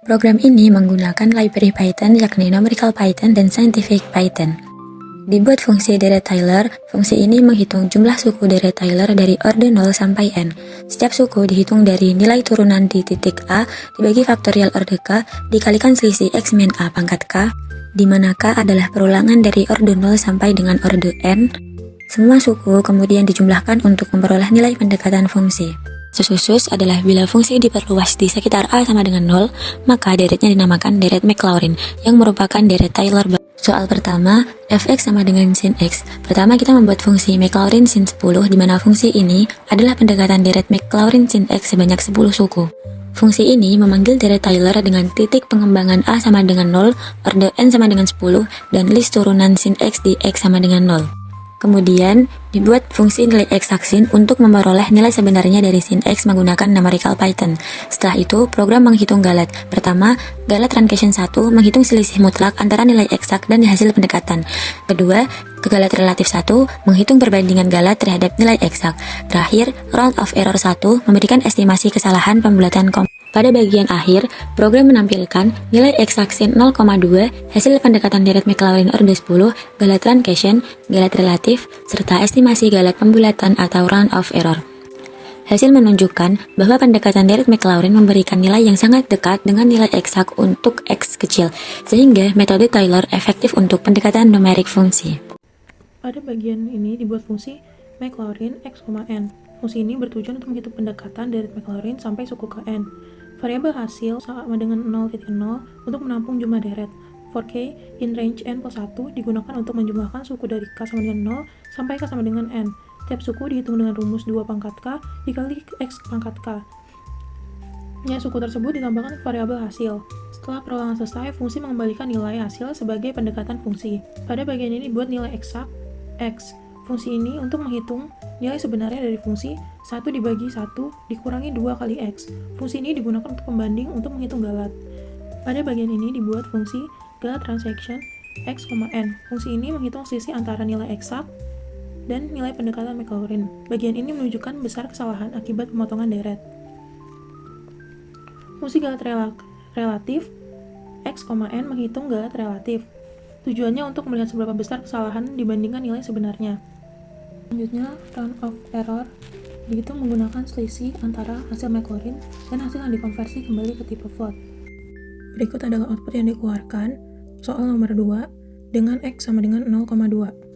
Program ini menggunakan library Python yakni Numerical Python dan Scientific Python. Dibuat fungsi deret-Taylor, fungsi ini menghitung jumlah suku deret-Taylor dari orde 0 sampai n. Setiap suku dihitung dari nilai turunan di titik A dibagi faktorial orde K dikalikan selisih X min A pangkat K, di mana K adalah perulangan dari orde 0 sampai dengan orde n. Semua suku kemudian dijumlahkan untuk memperoleh nilai pendekatan fungsi. Khusus adalah bila fungsi diperluas di sekitar A sama dengan 0, maka deretnya dinamakan deret Maclaurin yang merupakan deret Taylor. Soal pertama, fx sama dengan sin x. Pertama kita membuat fungsi Maclaurin sin 10 di mana fungsi ini adalah pendekatan deret Maclaurin sin x sebanyak 10 suku. Fungsi ini memanggil deret Taylor dengan titik pengembangan A sama dengan 0, orde n sama dengan 10, dan list turunan sin x di x sama dengan 0. Kemudian, dibuat fungsi nilai eksak sin untuk memperoleh nilai sebenarnya dari sin x menggunakan numerical Python. Setelah itu, program menghitung galat. Pertama, galat truncation 1 menghitung selisih mutlak antara nilai eksak dan hasil pendekatan. Kedua, galat relatif 1 menghitung perbandingan galat terhadap nilai eksak. Terakhir, round of error 1 memberikan estimasi kesalahan pembulatan komponen. Pada bagian akhir, program menampilkan nilai eksak sin 0,2, hasil pendekatan deret Maclaurin orde 10, galat truncation, galat relatif, serta estimasi galat pembulatan atau round of error. Hasil menunjukkan bahwa pendekatan deret Maclaurin memberikan nilai yang sangat dekat dengan nilai eksak untuk X kecil, sehingga metode Taylor efektif untuk pendekatan numerik fungsi. Pada bagian ini dibuat fungsi Maclaurin x, n. Fungsi ini bertujuan untuk menghitung pendekatan deret Maclaurin sampai suku ke n. Variabel hasil sama dengan 0,0 untuk menampung jumlah deret. For k in range n plus 1 digunakan untuk menjumlahkan suku dari k sama dengan 0 sampai k sama dengan n. Setiap suku dihitung dengan rumus 2 pangkat k dikali x pangkat k. Nya suku tersebut ditambahkan variabel hasil. Setelah perulangan selesai, fungsi mengembalikan nilai hasil sebagai pendekatan fungsi. Pada bagian ini dibuat nilai eksak x. Fungsi ini untuk menghitung nilai sebenarnya dari fungsi 1 dibagi 1 dikurangi 2 kali x. Fungsi ini digunakan untuk pembanding untuk menghitung galat. Pada bagian ini dibuat fungsi galat transaction x, n. Fungsi ini menghitung selisih antara nilai eksak dan nilai pendekatan Maclaurin. Bagian ini menunjukkan besar kesalahan akibat pemotongan deret. Fungsi galat relatif x, n menghitung galat relatif. Tujuannya untuk melihat seberapa besar kesalahan dibandingkan nilai sebenarnya. Selanjutnya, round of error dihitung menggunakan selisih antara hasil Maclaurin dan hasil yang dikonversi kembali ke tipe float. Berikut adalah output yang dikeluarkan soal nomor 2 dengan x sama dengan 0,2.